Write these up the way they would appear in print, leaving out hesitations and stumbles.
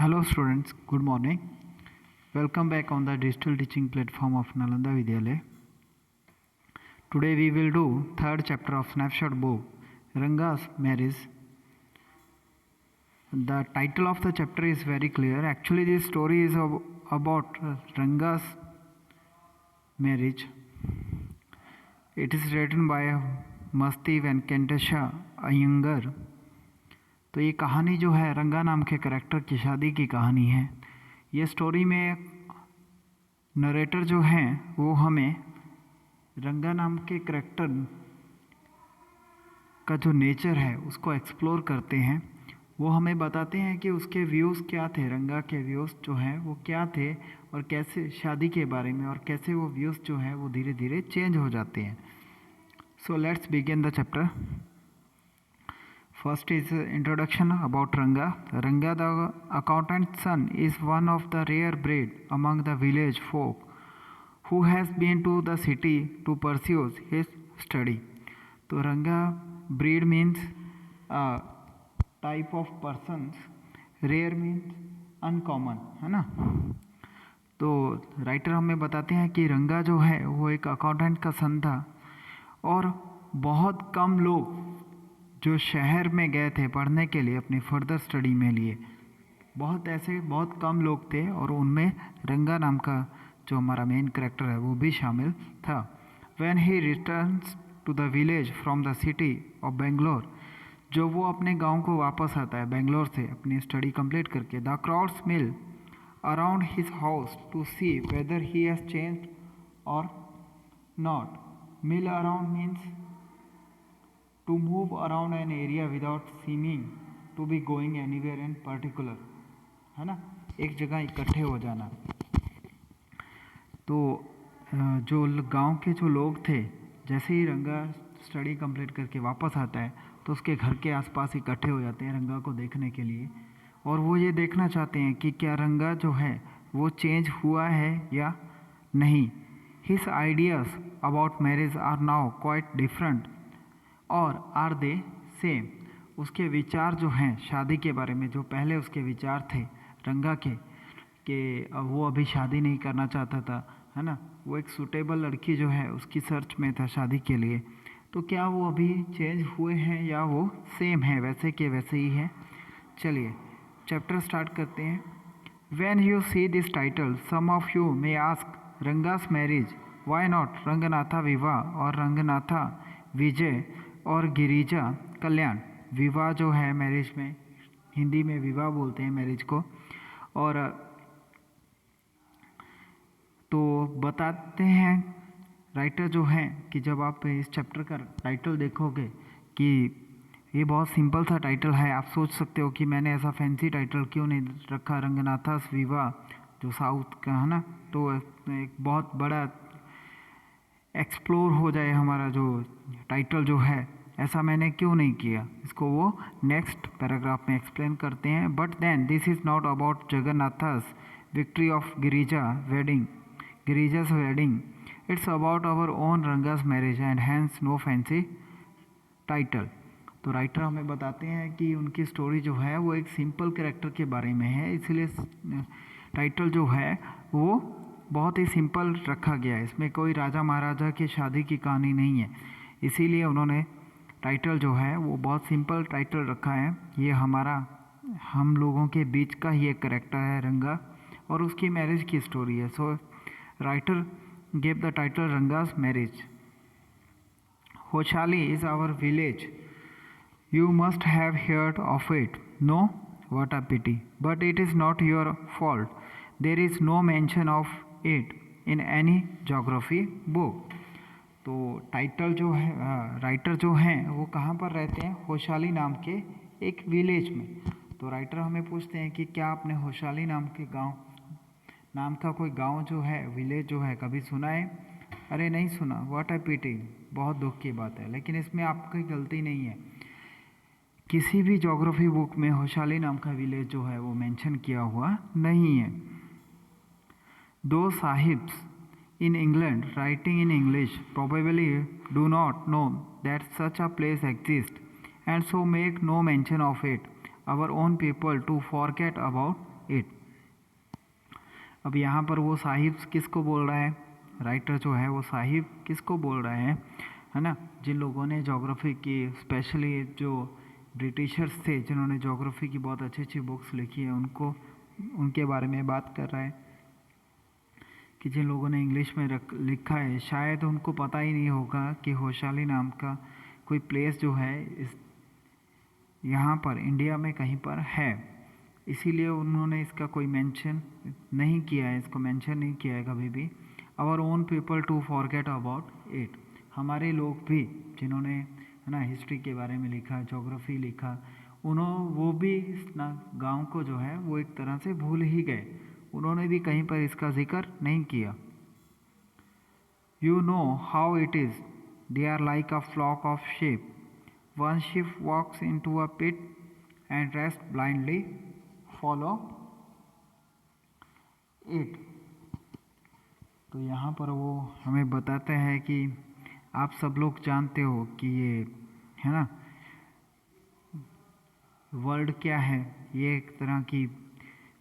Hello students, good morning. Welcome back on the digital teaching platform of Nalanda Vidyalaya. Today we will do third chapter of Snapshot book, Ranga's Marriage. The title of the chapter is very clear. Actually this story is about Ranga's marriage. It is written by मस्ती वेंकटेशा अयंगर। तो ये कहानी जो है रंगा नाम के character की शादी की कहानी है। ये स्टोरी में नरेटर जो हैं वो हमें रंगा नाम के करेक्टर का जो नेचर है उसको एक्सप्लोर करते हैं। वो हमें बताते हैं कि उसके व्यूज़ क्या थे, रंगा के व्यूज़ जो हैं वो क्या थे और कैसे शादी के बारे में और कैसे वो व्यूज़ जो हैं वो धीरे धीरे चेंज हो जाते हैं। So let's begin the chapter. First is introduction about Ranga. Ranga, the accountant's son, is one of the rare breed among the village folk who has been to the city to pursue his study. तो Ranga breed means a type of persons, rare means uncommon, है ना। तो writer हमें बताते हैं कि रंगा जो है वो एक अकाउंटेंट का सन था और बहुत कम लोग जो शहर में गए थे पढ़ने के लिए अपनी फर्दर स्टडी में लिए, बहुत कम लोग थे और उनमें रंगा नाम का जो हमारा मेन कैरेक्टर है वो भी शामिल था। When he returns to the village from the city of Bangalore, जो वो अपने गांव को वापस आता है बेंगलोर से अपनी स्टडी कंप्लीट करके, the crowds mill around his house to see whether he has changed or not. Mill around means to move around an area without seeming to be going anywhere in particular, है ना, एक जगह इकट्ठे हो जाना। तो जो गांव के जो लोग थे, जैसे ही रंगा स्टडी कंप्लीट करके वापस आता है तो उसके घर के आसपास इकट्ठे हो जाते हैं रंगा को देखने के लिए और वो ये देखना चाहते हैं कि क्या रंगा जो है वो चेंज हुआ है या नहीं। His ideas about marriage are now quite different और आर दे सेम। उसके विचार जो हैं शादी के बारे में, जो पहले उसके विचार थे रंगा के कि वो अभी शादी नहीं करना चाहता था, है ना, वो एक सूटेबल लड़की जो है उसकी सर्च में था शादी के लिए, तो क्या वो अभी चेंज हुए हैं या वो सेम है, वैसे के वैसे ही है। चलिए चैप्टर स्टार्ट करते हैं। When you see this title some of you may ask Ranga's marriage why not Ranganatha विवाह और रंगनाथा विजय और गिरिजा कल्याण। विवाह जो है मैरिज में, हिंदी में विवाह बोलते हैं मैरिज को। और तो बताते हैं राइटर जो है कि जब आप इस चैप्टर का टाइटल देखोगे कि ये बहुत सिंपल सा टाइटल है, आप सोच सकते हो कि मैंने ऐसा फैंसी टाइटल क्यों नहीं रखा, रंगनाथास विवाह जो साउथ का है ना, तो एक बहुत बड़ा एक्सप्लोर हो जाए हमारा जो टाइटल जो है, ऐसा मैंने क्यों नहीं किया, इसको वो नेक्स्ट पैराग्राफ में एक्सप्लेन करते हैं। But then this is not about Jagannath's victory of Girija's wedding, it's about our own Ranga's marriage and has no fancy title. तो राइटर हमें बताते हैं कि उनकी स्टोरी जो है वो एक सिंपल कैरेक्टर के बारे में है, इसलिए टाइटल जो है वो बहुत ही सिंपल रखा गया है। इसमें कोई राजा महाराजा की शादी की कहानी नहीं है, इसीलिए उन्होंने टाइटल जो है वो बहुत सिंपल टाइटल रखा है। ये हम लोगों के बीच का ही एक करेक्टर है रंगा और उसकी मैरिज की स्टोरी है। So writer gave the title Ranga's marriage. Hosahalli is our village, you must have heard of it. No? What a pity. But it is not your fault. There is no mention of it in any geography book. तो title जो है writer जो हैं वो कहाँ पर रहते हैं, होशाली नाम के एक विलेज में। तो राइटर हमें पूछते हैं कि क्या आपने होशाली नाम के गांव नाम का कोई गांव जो है, विलेज जो है, कभी सुना है? अरे नहीं सुना, व्हाट अ पिटी, बहुत दुख की बात है। लेकिन इसमें आपकी गलती नहीं है, किसी भी ज्योग्राफी बुक में होशाली नाम का विलेज जो है वो मेंशन किया हुआ नहीं है। दो sahibs in England writing in English probably do not know that such a place exists and so make no mention of it. Our own people to forget about it. अब यहाँ पर वो साहिब किसको बोल रहा है, राइटर जो है वो साहिब किसको बोल रहा है ना, जिन लोगों ने जोग्राफ़ी की, स्पेशली जो ब्रिटिशर्स थे जिन्होंने जोग्राफ़ी की बहुत अच्छी अच्छी बुक्स लिखी है, उनके बारे में बात कर रहा है कि जिन लोगों ने इंग्लिश में लिखा है शायद उनको पता ही नहीं होगा कि होशाली नाम का कोई प्लेस जो है इस यहाँ पर इंडिया में कहीं पर है, इसीलिए उन्होंने इसका कोई मेंशन नहीं किया है, इसको मेंशन नहीं किया है कभी भी। Our own people to forget about it, हमारे लोग भी जिन्होंने है ना हिस्ट्री के बारे में लिखा, जोग्राफ़ी लिखा, वो भी इस गाँव को जो है वो एक तरह से भूल ही गए, उन्होंने भी कहीं पर इसका जिक्र नहीं किया। You know how it is, they are like a flock of sheep, one sheep walks into a pit and rest blindly follow it। तो यहाँ पर वो हमें बताते हैं कि आप सब लोग जानते हो कि ये है ना वर्ल्ड क्या है, ये एक तरह की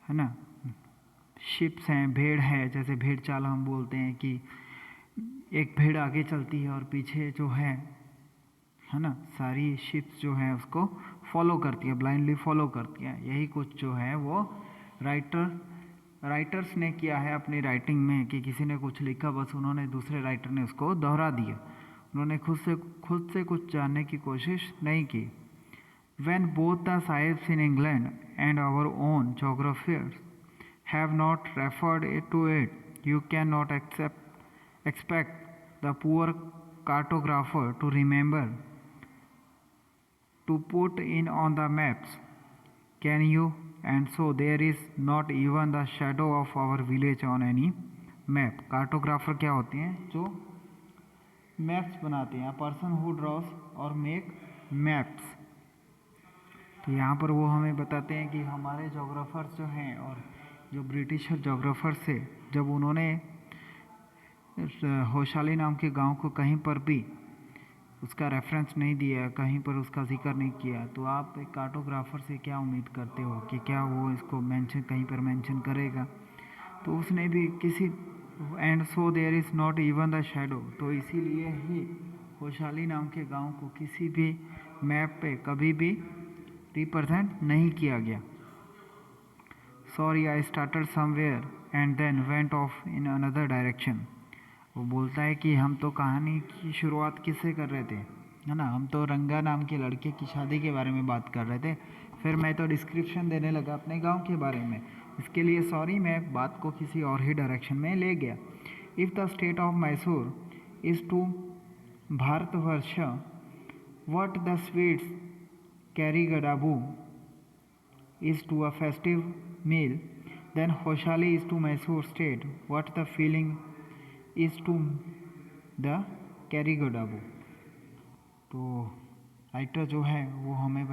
है ना शिप्स हैं, भेड़ है, जैसे भेड़ चाल हम बोलते हैं कि एक भेड़ आगे चलती है और पीछे जो है ना सारी शिप्स जो है उसको फॉलो करती है, ब्लाइंडली फॉलो करती है। यही कुछ जो है वो राइटर्स ने किया है अपनी राइटिंग में कि किसी ने कुछ लिखा, बस उन्होंने दूसरे राइटर ने उसको दोहरा दिया, उन्होंने खुद से कुछ जानने की कोशिश नहीं की। When both the sahibs in England and our own geographers have not referred to it, you cannot expect the poor cartographer to remember to put in on the maps, can you? And so there is not even the shadow of our village on any map। Cartographer क्या होते हैं, जो maps बनाते हैं, person who ड्रॉस और make maps. तो यहाँ पर वो हमें बताते हैं कि हमारे जोग्राफर्स जो हैं और जो ब्रिटिशर जोग्राफर्स थे, जब उन्होंने होशाली नाम के गांव को कहीं पर भी उसका रेफरेंस नहीं दिया, कहीं पर उसका जिक्र नहीं किया, तो आप एक कार्टोग्राफर से क्या उम्मीद करते हो कि क्या वो इसको कहीं पर मेंशन करेगा। तो उसने भी किसी and so there is not even the shadow, तो इसीलिए ही होशाली नाम के गांव को किसी भी मैप पे कभी भी रिप्रेजेंट नहीं किया गया। Sorry I started somewhere and then went off in another direction. वो बोलता है कि हम तो कहानी की शुरुआत किससे कर रहे थे, है ना, हम तो रंगा नाम के लड़के की शादी के बारे में बात कर रहे थे, फिर मैं तो डिस्क्रिप्शन देने लगा अपने गांव के बारे में, इसके लिए सॉरी, मैं बात को किसी और ही डायरेक्शन में ले गया। If the state of Mysore is to Bharatvarsha what the sweets Karigadubu is to a festive meal, then Hoshali is to Mysore state what the feeling is to the कैरीगडाबू। तो राइटर जो है वो हमें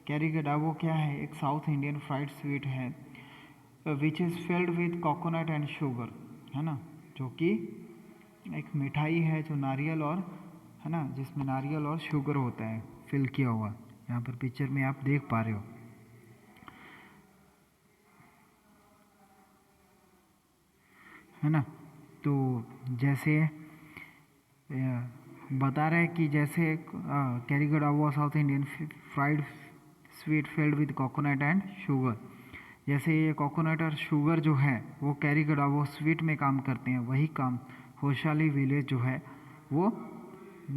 कैरीगडाबू क्या है, एक साउथ इंडियन फ्राइड स्वीट है which is filled with coconut and sugar, है ना, जो कि एक मिठाई है जो नारियल और है ना जिसमें नारियल और शुगर होता है फिल किया हुआ, यहाँ पर पिक्चर में आप देख पा रहे हो, है ना। तो जैसे बता रहे हैं कि जैसे Karigadubu South Indian fried sweet filled with coconut and sugar, जैसे ये कोकोनट और शुगर जो है वो कैरीगडाबू स्वीट में काम करते हैं, वही काम होशाली विलेज जो है वो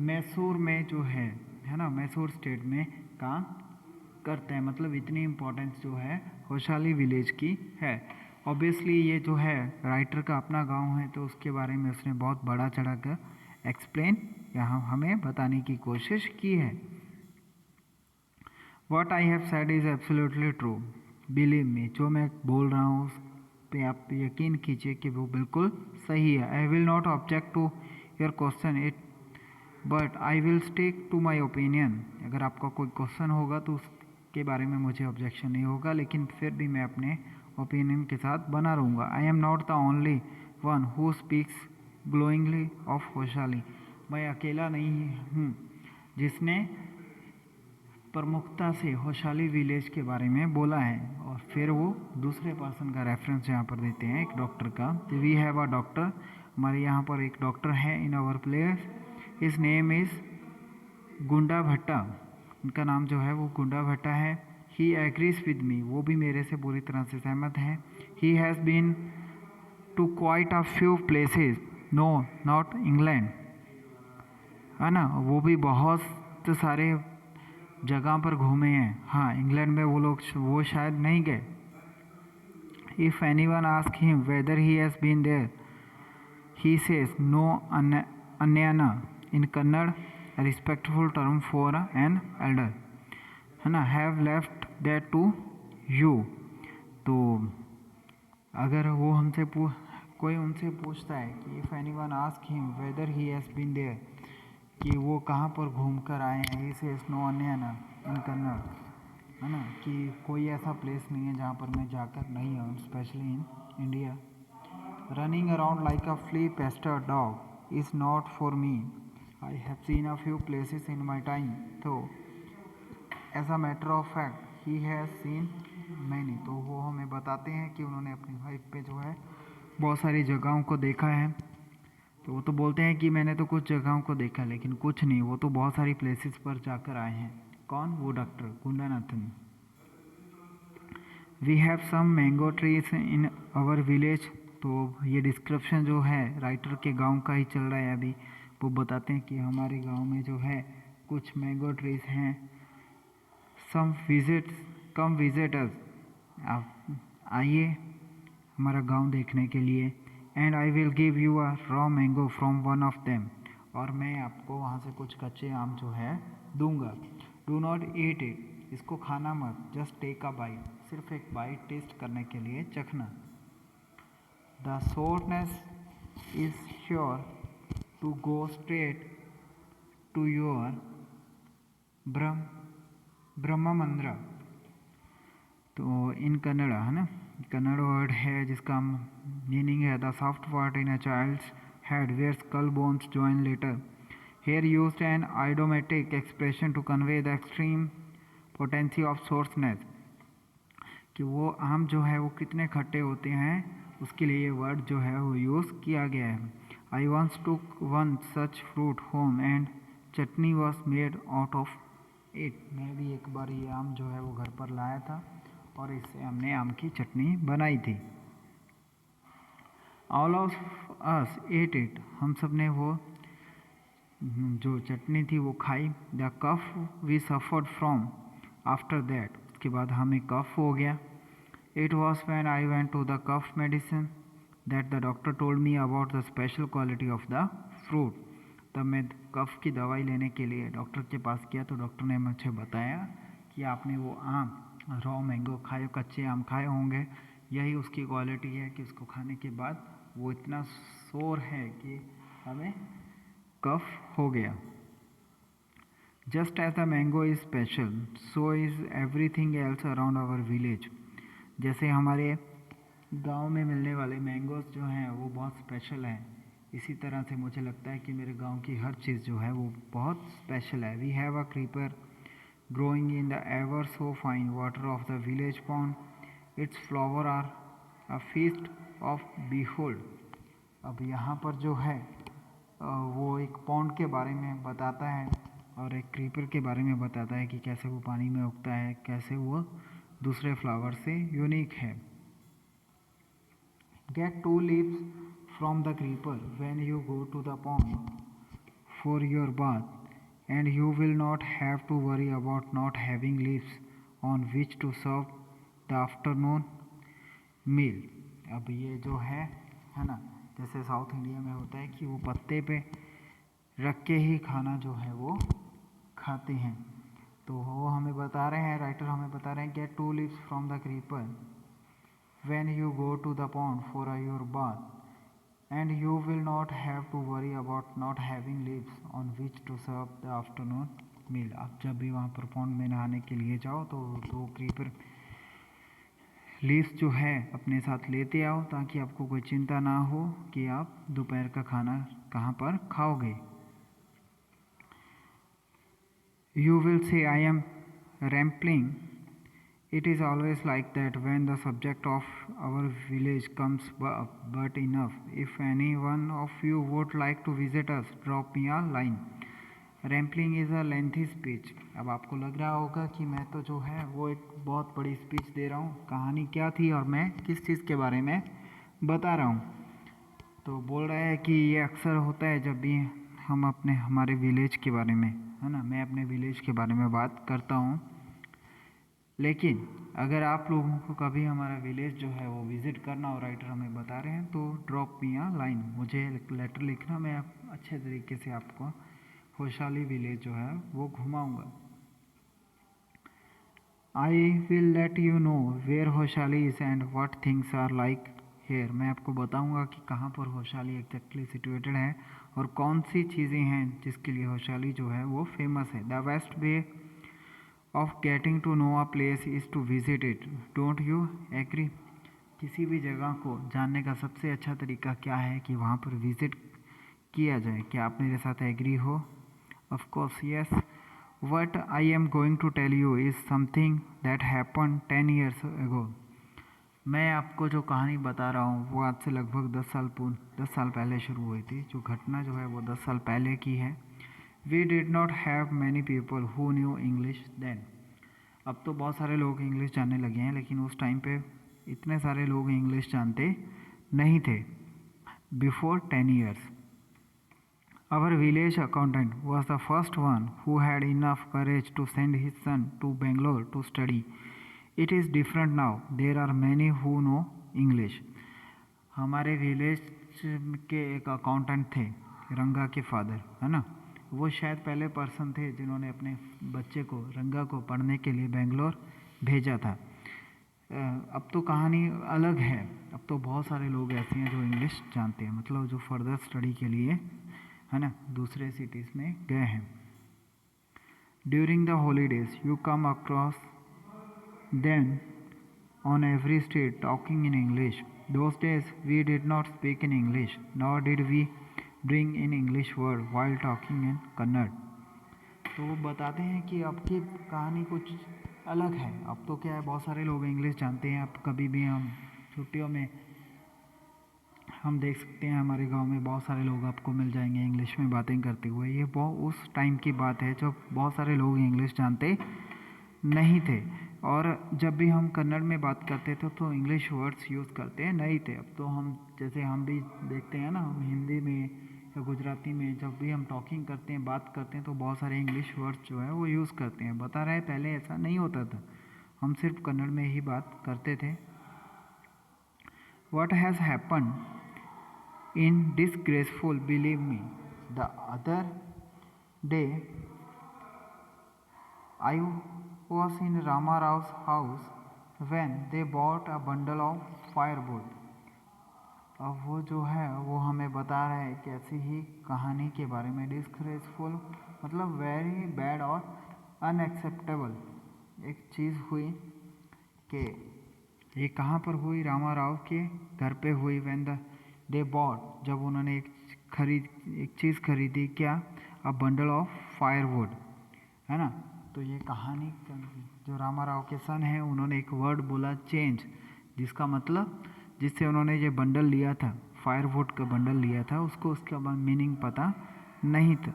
मैसूर में जो है ना मैसूर स्टेट में काम करते हैं। मतलब इतनी इम्पोर्टेंस जो है होशाली विलेज की है। ऑब्वियसली ये जो है राइटर का अपना गांव है, तो उसके बारे में उसने बहुत बड़ा चढ़ा कर एक्सप्लेन यहाँ हमें बताने की कोशिश की है। What I have said is absolutely true, believe me, जो मैं बोल रहा हूँ उस पे आप यकीन कीजिए कि वो बिल्कुल सही है। I will not object to your question it, but I will stick to my opinion। अगर आपका कोई क्वेश्चन होगा तो उसके बारे में मुझे ऑब्जेक्शन नहीं होगा, लेकिन फिर भी मैं अपने ओपिनियन के साथ बना रहूँगा। I am not the only one who speaks glowingly of Hosahalli, मैं अकेला नहीं हूँ जिसने प्रमुखता से होशाली विलेज के बारे में बोला है और फिर वो दूसरे पर्सन का रेफरेंस यहाँ पर देते हैं, एक डॉक्टर का। वी हैव अ डॉक्टर, हमारे यहाँ पर एक डॉक्टर है in our place. His name is Gunda Bhatta, उनका नाम जो है वो गुंडा भट्टा है। ही एग्रीज विद मी, वो भी मेरे से पूरी तरह से सहमत है। He has been to quite a few places, no not England, है ना, वो भी बहुत सारे जगह पर घूमे हैं। हाँ, इंग्लैंड में वो शायद नहीं गए। If anyone ask him whether he has been there, he says no अन्याना in Kannada, respectful term for an elder, है ना। Have left that to you. तो अगर वो कोई उनसे पूछता है कि if anyone ask him whether he has been there, कि वो कहाँ पर घूम कर आए हैं, इसे स्नो अन्याना इन कन्नड़, है ना, कि कोई ऐसा प्लेस नहीं है जहाँ पर मैं जाकर नहीं हूँ, specially in India. Running around like a flea pester dog is not for me, I have seen a few places in my time, तो as a matter of fact he has seen many. तो वो हमें बताते हैं कि उन्होंने अपनी life पे जो है बहुत सारी जगहों को देखा है। तो वो तो बोलते हैं कि मैंने तो कुछ जगहों को देखा, लेकिन कुछ नहीं, वो तो बहुत सारी प्लेसेस पर जाकर आए हैं। कौन? वो doctor Gundanathan. We have some mango trees in our village. तो ये डिस्क्रिप्शन जो है राइटर के गांव का ही चल रहा है अभी। वो बताते हैं कि हमारे गांव में जो है कुछ मैंगो ट्रीज हैं। कम विजिट अस, आप आइए हमारा गांव देखने के लिए। And I will give you a raw mango from one of them, और मैं आपको वहाँ से कुछ कच्चे आम जो है दूंगा। डू नॉट ईट इट, इसको खाना मत, जस्ट टेक अ बाइट, सिर्फ एक बाइट टेस्ट करने के लिए चखना। The sourness is sure to go straight to your ब्रह्म मंद्रा। तो इन कन्नड़, है ना, कन्नड़ वर्ड है जिसका मीनिंग है the soft part in a child's head where skull bones join later. Here used an idiomatic expression to convey the extreme potency of sourness, कि वो आम जो है वो कितने खट्टे होते हैं, उसके लिए ये वर्ड जो है वो यूज़ किया गया है। I once took one such fruit home and chutney was made out of it. मैं भी एक बार ये आम जो है वो घर पर लाया था और इससे हमने आम की चटनी बनाई थी। All of us ate it, हम सब ने वो जो चटनी थी वो खाई। The cough we suffered from after that, उसके बाद हमें कफ हो गया। It was when I went to the cough medicine that the doctor told me about the special quality of the fruit. तब मैं कफ की दवाई लेने के लिए डॉक्टर के पास गया, तो डॉक्टर ने मुझे बताया कि आपने वो आम रॉ मैंगो खाए, कच्चे आम खाए होंगे, यही उसकी क्वालिटी है कि उसको खाने के बाद वो इतना शोर है कि हमें कफ हो गया। Just as the mango is special so is everything else around our village. जैसे हमारे गांव में मिलने वाले मैंगोज जो हैं वो बहुत स्पेशल हैं, इसी तरह से मुझे लगता है कि मेरे गांव की हर चीज़ जो है वो बहुत स्पेशल है। We have a creeper growing in the ever so fine water of the village pond, its flower are a feast of behold. अब यहाँ पर जो है वो एक पॉन्ड के बारे में बताता है और एक क्रीपर के बारे में बताता है कि कैसे वो पानी में उगता है, कैसे वो दूसरे फ्लावर से यूनिक है। Get 2 leaves from the creeper when you go to the pond for your bath, and you will not have to worry about not having leaves on which to serve the afternoon meal. अब ये जो है ना, जैसे south India में होता है कि वो पत्ते पे रख के ही खाना जो है वो खाते हैं। तो वो हमें बता रहे हैं, राइटर हमें बता रहे हैं, gate 2 leaves from the creeper when you go to the pond for your bath, and you will not have to worry about not having leaves on which to serve the afternoon meal. आप जब भी वहाँ पर pond में नहाने के लिए जाओ तो 2 क्रीपर लीव्स जो है अपने साथ लेते आओ, ताकि आपको कोई चिंता ना हो कि आप दोपहर का खाना कहाँ पर खाओगे। You will say I am rambling It is always like that when the subject of our village comes up, but enough. If any one of you would like to visit us, drop me a line. Rambling is a lengthy speech. अब आपको लग रहा होगा कि मैं तो जो है वो एक बहुत बड़ी स्पीच दे रहा हूँ, कहानी क्या थी और मैं किस चीज़ के बारे में बता रहा हूँ। तो बोल रहा है कि ये अक्सर होता है जब भी हम हमारे विलेज के बारे में, है ना, मैं अपने विलेज के बारे में बात करता हूँ। लेकिन अगर आप लोगों को कभी हमारा विलेज जो है वो विज़िट करना और राइटर हमें बता रहे हैं तो ड्रॉप मी अ लाइन, मुझे लेटर लिखना, मैं अच्छे तरीके से आपको होशाली विलेज जो है वो घुमाऊँगा। I will let you know where Hosahalli is and what things are like here. मैं आपको बताऊंगा कि कहाँ पर होशाली एग्जैक्टली सिचुएटेड है और कौन सी चीज़ें हैं जिसके लिए होशाली जो है वो फेमस है। The best way of getting to know a place is to visit it, don't you agree. किसी भी जगह को जानने का सबसे अच्छा तरीका क्या है कि वहाँ पर विज़िट किया जाए। क्या आप मेरे साथ एग्री हो? Of course yes. What I am going to tell you is something that happened 10 years ago. मैं आपको जो कहानी बता रहा हूँ वो आज से लगभग 10 साल पहले शुरू हुई थी। जो घटना जो है वो 10 साल पहले की है। We did not have many people who knew English then. अब तो बहुत सारे लोग इंग्लिश जानने लगे हैं, लेकिन उस टाइम पे इतने सारे लोग इंग्लिश जानते नहीं थे। Before 10 years. Our village accountant was the first one who had enough courage to send his son to Bangalore to study. It is different now. There are many who know English. हमारे village के एक accountant थे, रंगा के father, है ना। वो शायद पहले पर्सन थे जिन्होंने अपने बच्चे को, रंगा को, पढ़ने के लिए बेंगलोर भेजा था। अब तो कहानी अलग है। अब तो बहुत सारे लोग ऐसे हैं जो इंग्लिश जानते हैं, मतलब जो फर्दर स्टडी के लिए, है ना, दूसरे सिटीज़ में गए हैं। During the holidays you come across then on every street talking in English. Those days we did not speak in English, nor did we bring in English word while talking in Kannada. तो वो बताते हैं कि अब की कहानी कुछ अलग है। अब तो क्या है, बहुत सारे लोग इंग्लिश जानते हैं। अब कभी भी हम छुट्टियों में हम देख सकते हैं, हमारे गांव में बहुत सारे लोग आपको मिल जाएंगे इंग्लिश में बातें करते हुए। ये बहुत उस टाइम की बात है जब बहुत सारे लोग इंग्लिश जानते नहीं थे, और जब भी हम कन्नड़ में बात करते थे तो इंग्लिश वर्ड्स यूज़ करते नहीं थे। अब तो हम, जैसे हम भी देखते हैं ना, हम हिंदी में या गुजराती में जब भी हम टॉकिंग करते हैं, बात करते हैं, तो बहुत सारे इंग्लिश वर्ड्स जो है वो यूज़ करते हैं। बता रहे हैं पहले ऐसा नहीं होता था, हम सिर्फ कन्नड़ में ही बात करते थे। What has happened in disgraceful, believe me. The other day I was in Rama Rao's house when they bought a bundle of firewood. अब वो जो है वो हमें बता रहा है कि ऐसी ही कहानी के बारे में। डिस्ग्रेसफुल मतलब वेरी बैड और अनएक्सेप्टेबल एक चीज़ हुई कि ये कहाँ पर हुई, रामा राव के घर पे हुई। व्हेन दे बॉट, जब उन्होंने एक चीज़ खरीदी, क्या, अ बंडल ऑफ फायरवुड, है ना। तो ये कहानी, जो रामा राव के सन हैं, उन्होंने एक वर्ड बोला चेंज, जिसका मतलब, जिससे उन्होंने ये बंडल लिया था, फायरवुड का बंडल लिया था, उसको उसका मीनिंग पता नहीं था।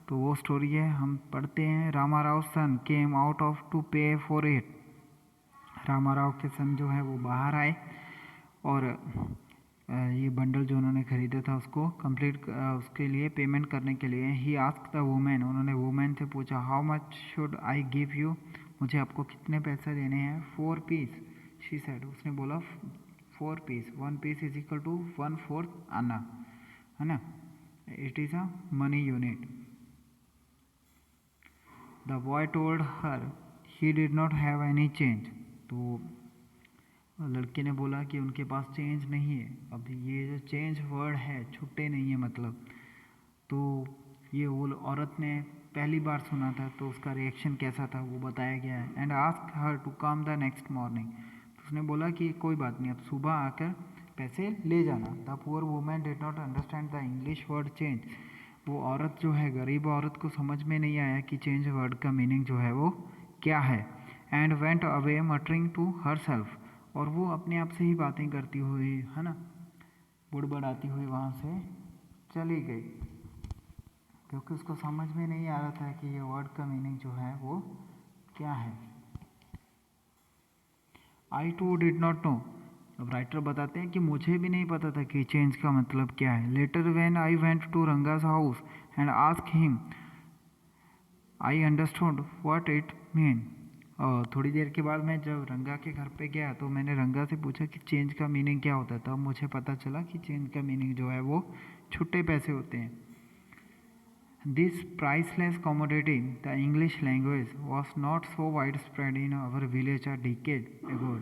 तो वो स्टोरी है, हम पढ़ते हैं। रामा राव सन केम आउट ऑफ टू पे फॉर इट। रामा राव के सन जो है वो बाहर आए और ये बंडल जो उन्होंने ख़रीदा था उसको उसके लिए पेमेंट करने के लिए ही आस्क द वुमेन, उन्होंने वुमेन से पूछा, how much should I give you, मुझे आपको कितने पैसे देने हैं। 4 पीस, शी सेड, उसने बोला 4 piece, 1 piece is equal to 1/4 anna, है ना, it is a money unit. The boy told her he did not have any change. तो लड़के ने बोला कि उनके पास चेंज नहीं है। अब ये जो चेंज वर्ड है, छुट्टे नहीं है मतलब, तो ये वो औरत ने पहली बार सुना था, तो उसका रिएक्शन कैसा था वो बताया गया है। And ask her to come the next morning, तो उसने बोला कि कोई बात नहीं, अब सुबह आकर पैसे ले जाना। The poor women did not understand the English word change. वो औरत जो है, गरीब औरत को समझ में नहीं आया कि चेंज वर्ड का मीनिंग जो है वो क्या है। And went away muttering to herself, और वो अपने आप से ही बातें करती हुई, है ना, बुड़बड़ाती हुई वहाँ से चली गई, क्योंकि उसको समझ में नहीं आ रहा था कि ये वर्ड का मीनिंग जो है वो क्या है। आई टू डिड नॉट नो, अब राइटर बताते हैं कि मुझे भी नहीं पता था कि चेंज का मतलब क्या है। Later when I went to Ranga's house and ask him I understood what it mean. और थोड़ी देर के बाद मैं जब रंगा के घर पे गया तो मैंने रंगा से पूछा कि चेंज का मीनिंग क्या होता है। तब मुझे पता चला कि चेंज का मीनिंग जो है वो छुट्टे पैसे होते हैं। This priceless commodity, the English language, was not so widespread in our village a decade ago.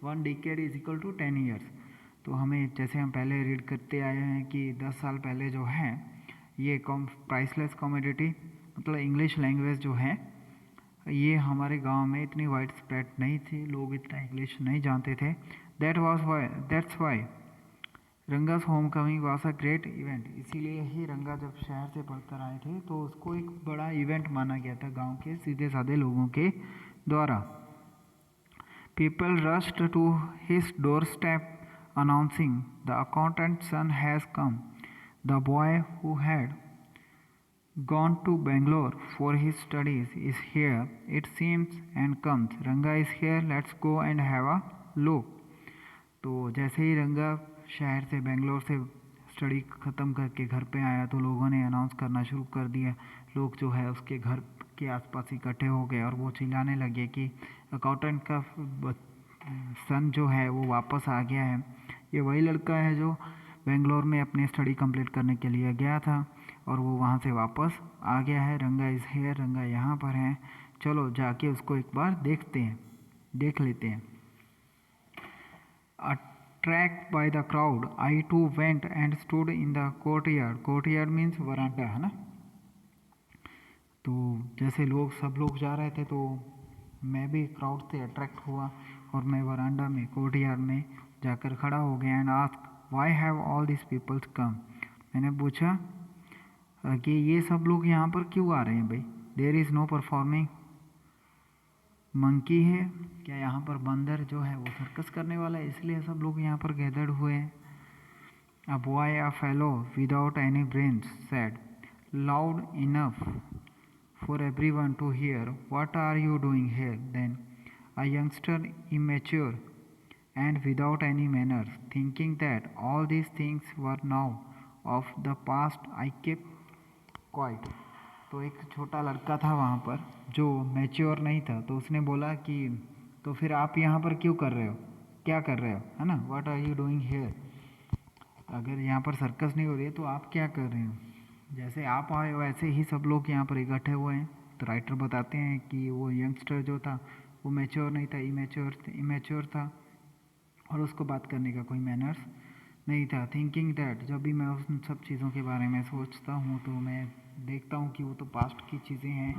One decade is equal to 10 years. तो हमें, जैसे हम पहले रीड करते आए हैं कि 10 साल पहले जो है ये प्राइसलेस कमोडिटी मतलब इंग्लिश लैंग्वेज जो है ये हमारे गांव में इतनी वाइड स्प्रेड नहीं थी, लोग इतना इंग्लिश नहीं जानते थे। That's why Ranga's home coming was a great event, इसीलिए ही रंगा जब शहर से पढ़कर आए थे तो उसको एक बड़ा इवेंट माना गया था गांव के सीधे साधे लोगों के द्वारा। People rushed to his doorstep announcing the accountant son has come, the boy who had gone to Bangalore for his studies is here, it seems, and comes. Ranga is here, let's go and have a look. तो जैसे ही रंगा शहर से बेंगलोर से study ख़त्म करके घर पे आया तो लोगों ने अनाउंस करना शुरू कर दिया। लोग जो है उसके घर के आसपास इकट्ठे हो गए और वो चिल्लाने लगे कि अकाउंटेंट का सन जो है वो वापस आ गया है। ये वही लड़का है जो बेंगलोर में अपनी स्टडी कंप्लीट करने के लिए गया था और वो वहाँ से वापस आ गया है। रंगा इज़ हेयर, रंगा यहाँ पर है, चलो जाके उसको एक बार देख लेते हैं। Attracted by the crowd, I too went and stood in the courtyard. Courtyard means वरांडा, है ना। तो जैसे सब लोग जा रहे थे तो मैं भी क्राउड से अट्रैक्ट हुआ और मैं वरांडा में कोर्टयार्ड में जाकर खड़ा हो गया। And ask why have all this peoples come, मैंने पूछा कि ये सब लोग यहाँ पर क्यों आ रहे हैं भाई। There is no performing monkey है क्या, यहाँ पर बंदर जो है वो सर्कस करने वाला है इसलिए सब लोग यहाँ पर गैदर्ड हुए हैं। A boy a fellow without any brains said loud enough for everyone to hear, what are you doing here then. A youngster immature and without any manners, thinking that all these things were now of the past, I kept quiet. तो एक छोटा लड़का था वहाँ पर जो mature नहीं था, तो उसने बोला कि तो फिर आप यहाँ पर क्यों कर रहे हो, क्या कर रहे हो, है ना, what are you doing here. अगर यहाँ पर सर्कस नहीं हो रही है तो आप क्या कर रहे हो। जैसे आप आए वैसे ही सब लोग यहाँ पर इकट्ठे हुए हैं। तो राइटर बताते हैं कि वो यंगस्टर जो था वो मैच्योर नहीं था, इमेच्योर था और उसको बात करने का कोई मैनर्स नहीं था। थिंकिंग दैट, जब भी मैं उन सब चीज़ों के बारे में सोचता हूँ तो मैं देखता हूँ कि वो तो पास्ट की चीज़ें हैं,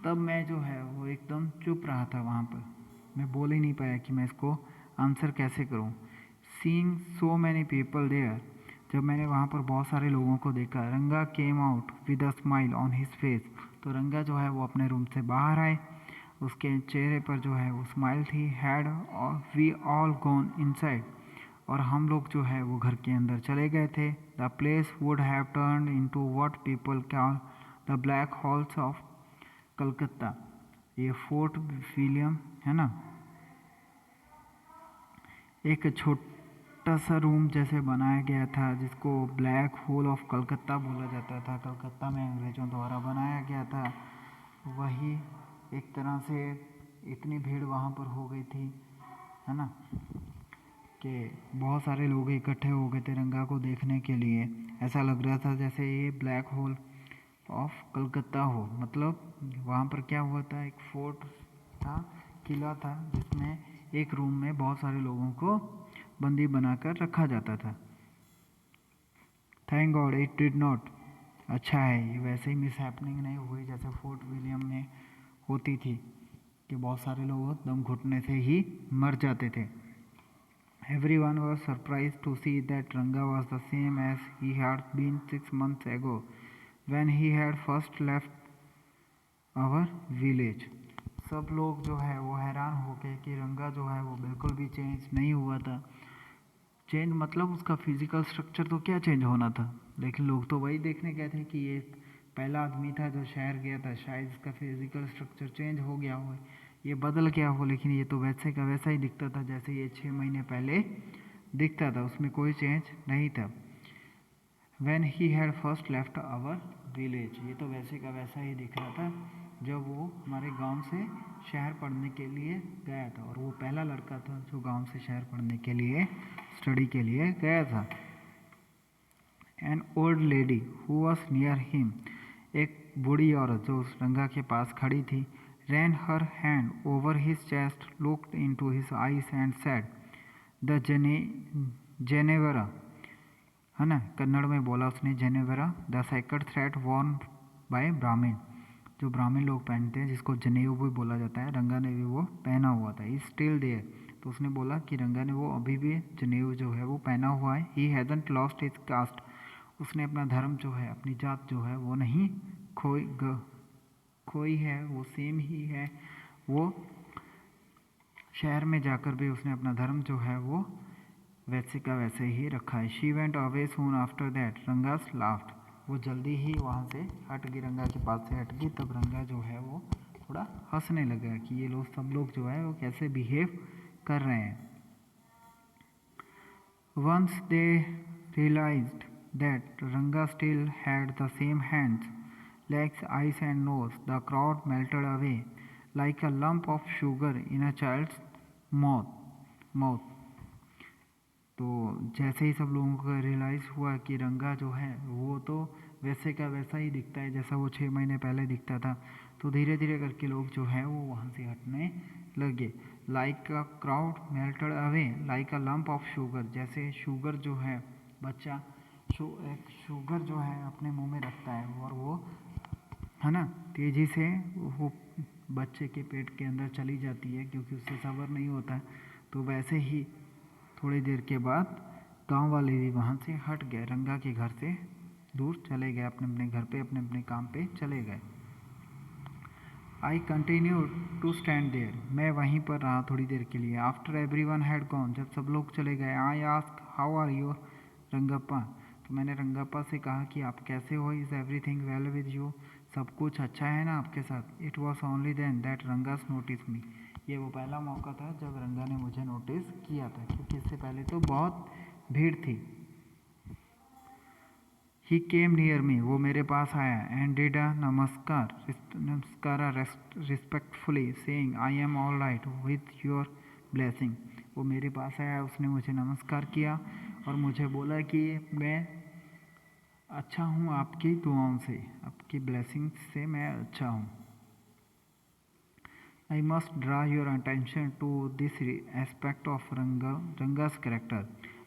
तब मैं जो है वो एकदम चुप रहा था वहाँ पर, मैं बोल ही नहीं पाया कि मैं इसको आंसर कैसे करूँ। Seeing so many people there, जब मैंने वहाँ पर बहुत सारे लोगों को देखा। रंगा came out with a smile on his face, तो रंगा जो है वो अपने रूम से बाहर आए, उसके चेहरे पर जो है वो स्माइल थी। Had we all gone inside, और हम लोग जो है वो घर के अंदर चले गए थे। The place would have turn into what people call the black halls of Calcutta. ये फोर्ट विलियम है ना, एक छोटा सा रूम जैसे बनाया गया था जिसको ब्लैक होल ऑफ कलकत्ता बोला जाता था। कलकत्ता में अंग्रेज़ों द्वारा बनाया गया था। वही एक तरह से इतनी भीड़ वहाँ पर हो गई थी, है ना, कि बहुत सारे लोग इकट्ठे हो गए थे रंगा को देखने के लिए। ऐसा लग रहा था जैसे ये ब्लैक होल ऑफ कलकत्ता हो। मतलब वहाँ पर क्या हुआ था, एक फोर्ट था, किला था, जिसमें एक रूम में बहुत सारे लोगों को बंदी बनाकर रखा जाता था। Thank God it did not, अच्छा है ये वैसे ही मिस हैपनिंग नहीं हुई जैसे फोर्ट विलियम में होती थी कि बहुत सारे लोग दम घुटने से ही मर जाते थे। Everyone was surprised to see that Ranga was the same as he had been 6 months ago when he had first left our village. सब लोग जो है वो हैरान हो गए कि रंगा जो है वो बिल्कुल भी चेंज नहीं हुआ था। चेंज मतलब उसका फिजिकल स्ट्रक्चर तो क्या चेंज होना था, लेकिन लोग तो वही देखने गए थे कि ये पहला आदमी था जो शहर गया था, शायद इसका फिजिकल स्ट्रक्चर चेंज हो गया हो, ये बदल गया हो, लेकिन ये तो वैसे का वैसा ही दिखता था जैसे ये 6 महीने पहले दिखता था, उसमें कोई चेंज नहीं था। When he had first left our village, ये तो वैसे का वैसा ही दिख रहा था जब वो हमारे गांव से शहर पढ़ने के लिए गया था, और वो पहला लड़का था जो गांव से शहर पढ़ने के लिए स्टडी के लिए गया था। An old lady who was near him, एक बूढ़ी औरत जो उस रंगा के पास खड़ी थी, ran her hand over his chest, looked into his eyes and said, the Genevera, है ना, कन्नड़ में बोला उसने जेनेवरा, the sacred thread worn by Brahmin, जो ब्राह्मण लोग पहनते हैं जिसको जनेऊ भी बोला जाता है, रंगा ने भी वो पहना हुआ था। इज स्टिल देयर, तो उसने बोला कि रंगा ने वो अभी भी जनेऊ जो है वो पहना हुआ है। He hasn't lost his cast, उसने अपना धर्म जो है, अपनी जात जो है वो नहीं खोई है, वो सेम ही है। वो शहर में जाकर भी उसने अपना धर्म जो है वो वैसे का वैसे ही रखा है। She went away soon after that, Ranga's laughed, वो जल्दी ही वहाँ से हट गई, रंगा के पास से हट गई। तब रंगा जो है वो थोड़ा हंसने लगा कि ये लोग सब लोग जो है वो कैसे बिहेव कर रहे हैं। वंस दे रियलाइज्ड दैट रंगा still had the same hands, legs, eyes and nose, the crowd melted away like a lump of sugar in a child's mouth. तो जैसे ही सब लोगों को रियलाइज़ हुआ कि रंगा जो है वो तो वैसे का वैसा ही दिखता है जैसा वो 6 महीने पहले दिखता था, तो धीरे धीरे करके लोग जो है वो वहाँ से हटने लगे। Like a crowd melted away like a lump of sugar, जैसे शुगर जो है बच्चा एक शुगर जो है अपने मुंह में रखता है और वो, है ना, तेज़ी से वो बच्चे के पेट के अंदर चली जाती है क्योंकि उससे सब्र नहीं होता। तो वैसे ही थोड़ी देर के बाद गांव वाले भी वहाँ से हट गए, रंगा के घर से दूर चले गए, अपने अपने घर पे अपने अपने काम पे चले गए। I continue to stand there, मैं वहीं पर रहा थोड़ी देर के लिए। After every one had gone, जब सब लोग चले गए। I ask how are you Rangappa, तो मैंने रंगप्पा से कहा कि आप कैसे हो। Is everything well with you, सब कुछ अच्छा है ना आपके साथ। It was only then that Rangas notice me, ये वो पहला मौका था जब रंगा ने मुझे नोटिस किया था, क्योंकि इससे पहले तो बहुत भीड़ थी। ही केम नियर मी, वो मेरे पास आया, एंड डिड अ नमस्कार respectfully saying I am all right with your blessing, वो मेरे पास आया, उसने मुझे नमस्कार किया और मुझे बोला कि मैं अच्छा हूँ आपकी दुआओं से, आपकी ब्लेसिंग्स से मैं अच्छा हूँ। I must draw your attention to this aspect of Ranga's character,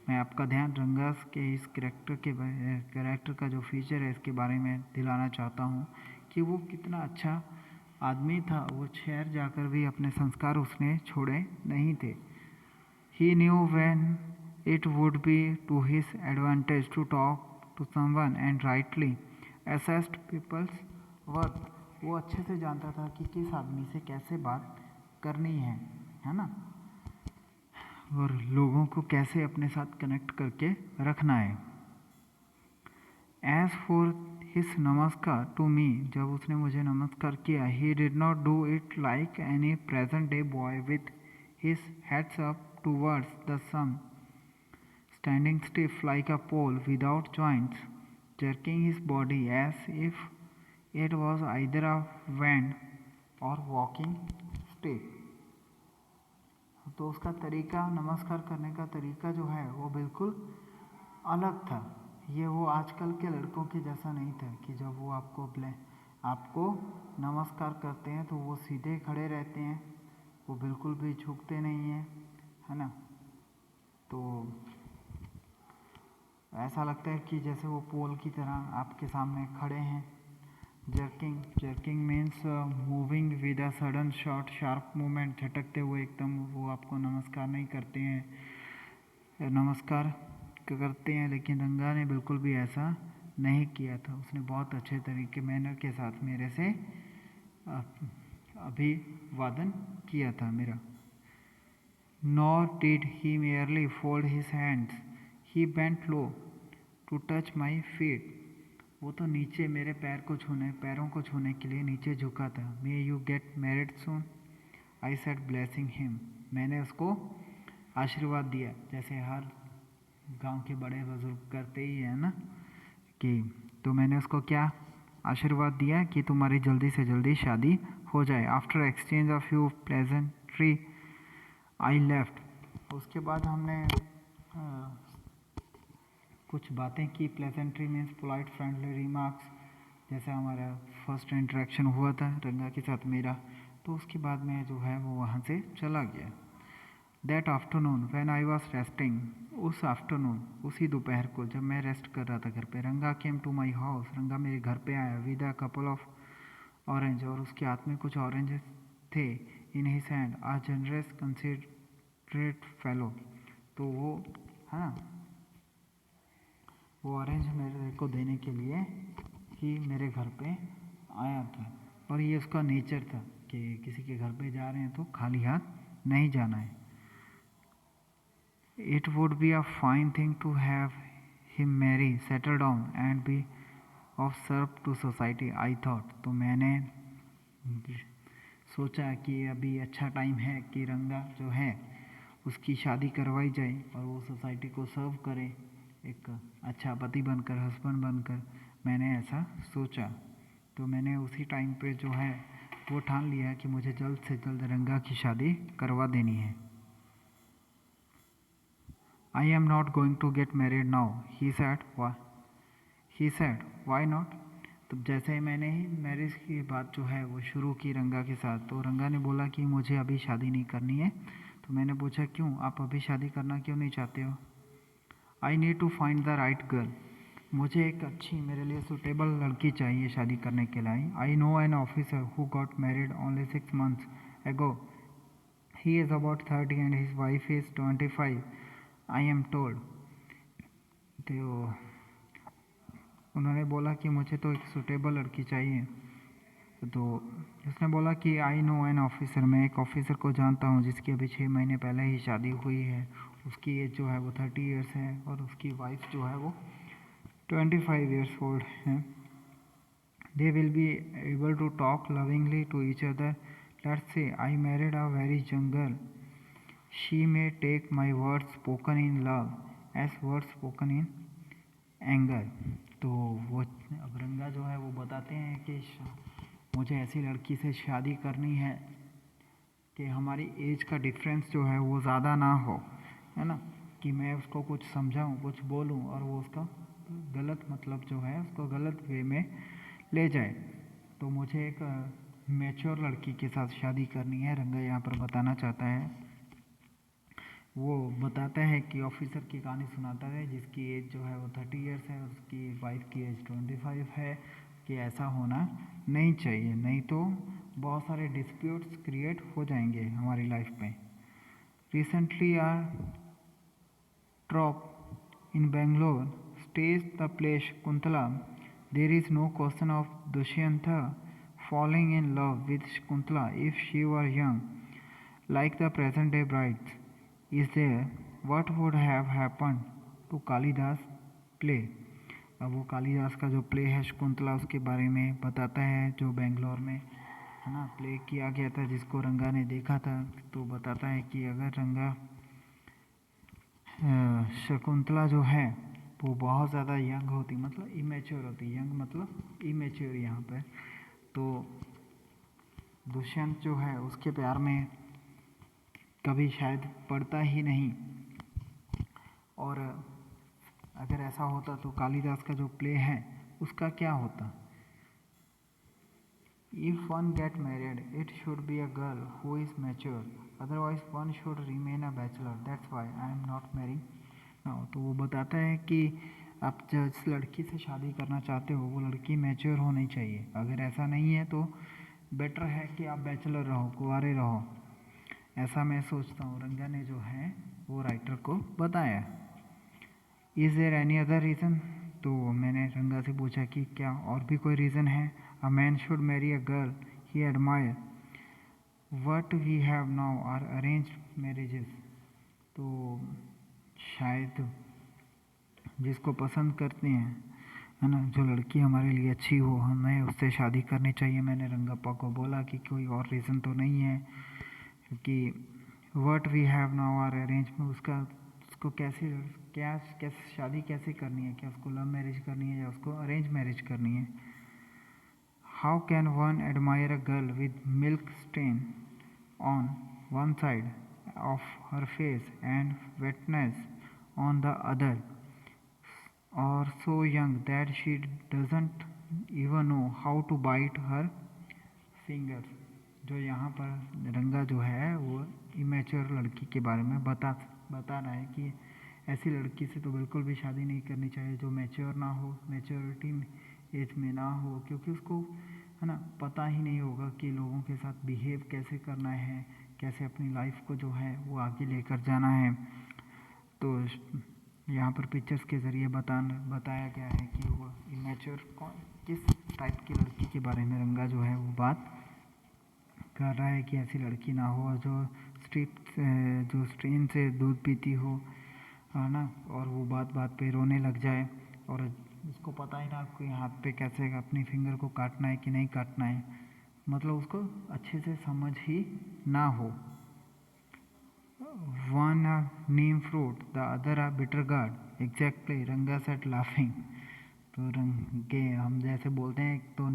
मैं आपका ध्यान रंगास के इस कैरेक्टर का जो फीचर है इसके बारे में दिलाना चाहता हूँ कि वो कितना अच्छा आदमी था। वो शहर जाकर भी अपने संस्कार उसने छोड़े नहीं थे। He knew when it would be to his advantage to talk to someone and rightly assessed people's worth, वो अच्छे से जानता था कि किस आदमी से कैसे बात करनी है ना, और लोगों को कैसे अपने साथ कनेक्ट करके रखना है। As for his namaskar to me, जब उसने मुझे नमस्कार किया, he did not do it like any present day boy with his heads up towards the sun, standing stiff like a pole without joints, jerking his body as if it was either a van or walking stick। तो उसका तरीका, नमस्कार करने का तरीका जो है वो बिल्कुल अलग था। ये वो आजकल के लड़कों के जैसा नहीं था कि जब वो आपको नमस्कार करते हैं तो वो सीधे खड़े रहते हैं, वो बिल्कुल भी झुकते नहीं हैं, है ना। तो ऐसा लगता है कि जैसे वो पोल की तरह आपके सामने खड़े हैं। Jerking means moving with a sudden short sharp movement, झटकते हुए एकदम वो आपको नमस्कार नहीं करते हैं, नमस्कार करते हैं, लेकिन रंगा ने बिल्कुल भी ऐसा नहीं किया था। उसने बहुत अच्छे तरीके मैनर के साथ मेरे से अभिवादन किया था मेरा। Nor did he merely fold his hands, he bent low to touch my feet. वो तो नीचे मेरे पैरों को छूने के लिए नीचे झुका था। May you get married soon? I said blessing him. मैंने उसको आशीर्वाद दिया, जैसे हर गांव के बड़े बुजुर्ग करते ही है ना, कि तो मैंने उसको क्या आशीर्वाद दिया कि तुम्हारी जल्दी से जल्दी शादी हो जाए। After exchange of you pleasantry I left. उसके बाद हमने कुछ बातें की। Pleasantry means polite friendly remarks, जैसे हमारा फर्स्ट इंटरेक्शन हुआ था रंगा के साथ मेरा, तो उसके बाद में जो है वो वहाँ से चला गया। That afternoon when I was resting, उस आफ्टरनून उसी दोपहर को जब मैं रेस्ट कर रहा था घर पे, रंगा केम टू माई हाउस, रंगा मेरे घर पे आया with a couple of orange, और उसके हाथ में कुछ ऑरेंज थे। In his hand a generous considerate fellow, तो वो हाँ वो ऑरेंज मेरे को देने के लिए ही मेरे घर पे आया था। और ये उसका नेचर था कि किसी के घर पे जा रहे हैं तो खाली हाथ नहीं जाना है। It would be a fine thing to have him marry, settle down and be of serve to society, I thought. तो मैंने सोचा कि अभी अच्छा टाइम है कि रंगा जो है उसकी शादी करवाई जाए और वो सोसाइटी को सर्व करे, एक अच्छा पति बनकर, हस्बैंड बनकर। मैंने ऐसा सोचा, तो मैंने उसी टाइम पे जो है वो ठान लिया कि मुझे जल्द से जल्द रंगा की शादी करवा देनी है। I am not going to get married now, he said why not. तो जैसे ही मैंने ही मैरिज की बात जो है वो शुरू की रंगा के साथ, तो रंगा ने बोला कि मुझे अभी शादी नहीं करनी है। तो मैंने पूछा क्यों, आप अभी शादी करना क्यों नहीं चाहते हो? I need to find the right girl, मुझे एक अच्छी, मेरे लिए सुटेबल लड़की चाहिए शादी करने के लिए। I know an officer who got married only 6 months ago. He is about 30 and his wife is 25, I am told. तो उन्होंने बोला कि मुझे तो एक सुटेबल लड़की चाहिए। तो उसने बोला कि आई नो एन ऑफिसर, मैं एक ऑफिसर को जानता हूँ जिसकी अभी 6 महीने पहले ही शादी हुई है। उसकी एज जो है वो 30 ईयर्स है और उसकी वाइफ जो है वो 25 ईयर्स ओल्ड है। They will be able to talk lovingly to each other. Let's say I married a very young girl, she may take my words spoken in love as words spoken in anger. तो वो अब रंगा जो है वो बताते हैं कि मुझे ऐसी लड़की से शादी करनी है कि हमारी एज का डिफरेंस जो है वो ज़्यादा ना हो, है ना, कि मैं उसको कुछ समझाऊँ, कुछ बोलूँ और वो उसका गलत मतलब जो है उसको गलत वे में ले जाए। तो मुझे एक मैच्योर लड़की के साथ शादी करनी है, रंगा यहाँ पर बताना चाहता है। वो बताता है कि ऑफिसर की कहानी सुनाता है जिसकी एज जो है वो 30 ईयर्स है, उसकी वाइफ की एज 25 है, कि ऐसा होना नहीं चाहिए, नहीं तो बहुत सारे डिस्प्यूट्स क्रिएट हो जाएंगे हमारी लाइफ में। Recently our troupe in Bangalore stage the play Shakuntala. There is no question of Dushyant falling in love with Shakuntala if she were young, like the present day brides. Is there? What would have happened to Kalidas play? अब वो कालिदास का जो play है शकुंतला, उसके बारे में बताता है, जो बेंगलोर में है ना प्ले किया गया था, जिसको रंगा ने देखा था। तो बताता है कि अगर रंगा शकुंतला जो है वो बहुत ज़्यादा यंग होती, मतलब इमेच्योर होती, यंग मतलब इमेच्योर यहाँ पर, तो दुष्यंत जो है उसके प्यार में कभी शायद पड़ता ही नहीं। और अगर ऐसा होता तो कालिदास का जो प्ले है उसका क्या होता? If one get married, it should be a girl who is mature. Otherwise, one should remain a bachelor. That's why I am not marrying now. तो वो बताता है कि आप जिस लड़की से शादी करना चाहते हो वो लड़की मैच्योर होनी चाहिए। अगर ऐसा नहीं है तो बेटर है कि आप बैचलर रहो, कुंवारे रहो। ऐसा मैं सोचता हूँ, रंगा ने जो है वो राइटर को बताया। Is there any other reason? तो मैंने रंगा से पूछा कि क्या और भी कोई रीज़न है? A man should marry a girl he admire what we have now are arrange marriages. तो शायद जिसको पसंद करते हैं, है ना, जो लड़की हमारे लिए अच्छी हो, हमें उससे शादी करनी चाहिए। मैंने रंगप्पा को बोला कि कोई और रीज़न तो नहीं है, क्योंकि what we have now are arrange में उसको कैसे शादी कैसे करनी है, क्या उसको लव मैरिज करनी है या उसको अरेंज मैरिज करनी है। How can one admire a girl with milk stain on one side of her face and wetness on the other, or so young that she doesn't even know how to bite her fingers। जो यहाँ पर रंगा जो है वो immature लड़की के बारे में बता रहा है कि ऐसी लड़की से तो बिल्कुल भी शादी नहीं करनी चाहिए जो मैच्योर ना हो, मैच्योरिटी एज में ना हो, क्योंकि उसको, है ना, पता ही नहीं होगा कि लोगों के साथ बिहेव कैसे करना है, कैसे अपनी लाइफ को जो है वो आगे लेकर जाना है। तो यहाँ पर पिक्चर्स के ज़रिए बताया गया है कि वो इमेच्योर किस टाइप की लड़की के बारे में रंगा जो है वो बात कर रहा है कि ऐसी लड़की ना हो जो स्ट्रेन से दूध पीती हो, है ना, और वो बात बात पे रोने लग जाए और उसको पता ही ना कि हाथ पे कैसे अपनी फिंगर को काटना है कि नहीं काटना है, मतलब उसको अच्छे से समझ ही ना हो। One a neem fruit, the other a bitter gourd. Exactly, रंगा said laughing। तो रंगे हम जैसे बोलते हैं, एक तो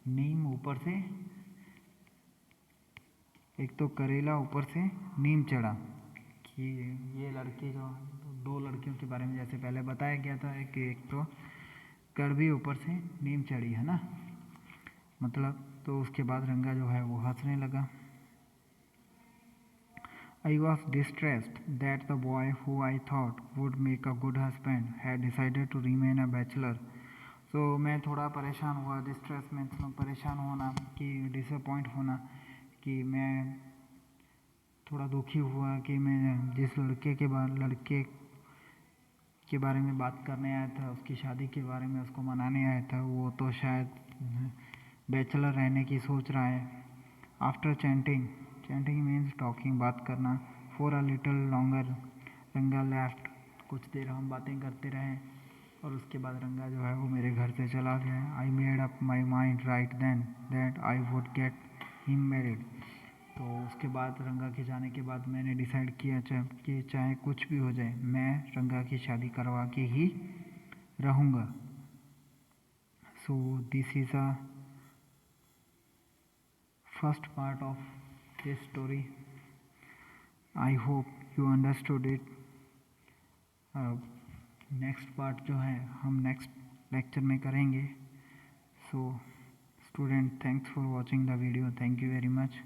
नीम ऊपर से, एक तो करेला ऊपर से नीम चढ़ा, कि ये लड़की जो दो लड़कियों के बारे में जैसे पहले बताया गया था कि एक तो कड़वी ऊपर से नीम चढ़ी, है ना, मतलब। तो उसके बाद रंगा जो है वो हंसने लगा। I was distressed that the boy who I thought would make a good husband had decided to remain a bachelor। So मैं थोड़ा परेशान हुआ, डिस्ट्रेस में परेशान होना कि डिसअपॉइंट होना, कि मैं थोड़ा दुखी हुआ कि मैं जिस लड़के के बारे में बात करने आया था, उसकी शादी के बारे में उसको मनाने आया था, वो तो शायद बैचलर रहने की सोच रहा है। आफ्टर चैंटिंग मीन्स टॉकिंग, बात करना। फॉर अ लिटल लॉन्गर रंगा लेफ्ट, कुछ देर हम बातें करते रहे और उसके बाद रंगा जो है वो मेरे घर से चला गया। I made up my mind right then that I would get him married. तो उसके बाद रंगा के जाने के बाद मैंने डिसाइड किया कि चाहे कुछ भी हो जाए, मैं रंगा की शादी करवा के ही रहूँगा। So this is a first part of this story. I hope you understood it. Next part जो है हम नेक्स्ट लेक्चर में करेंगे। So student, thanks for watching the video. Thank you very much.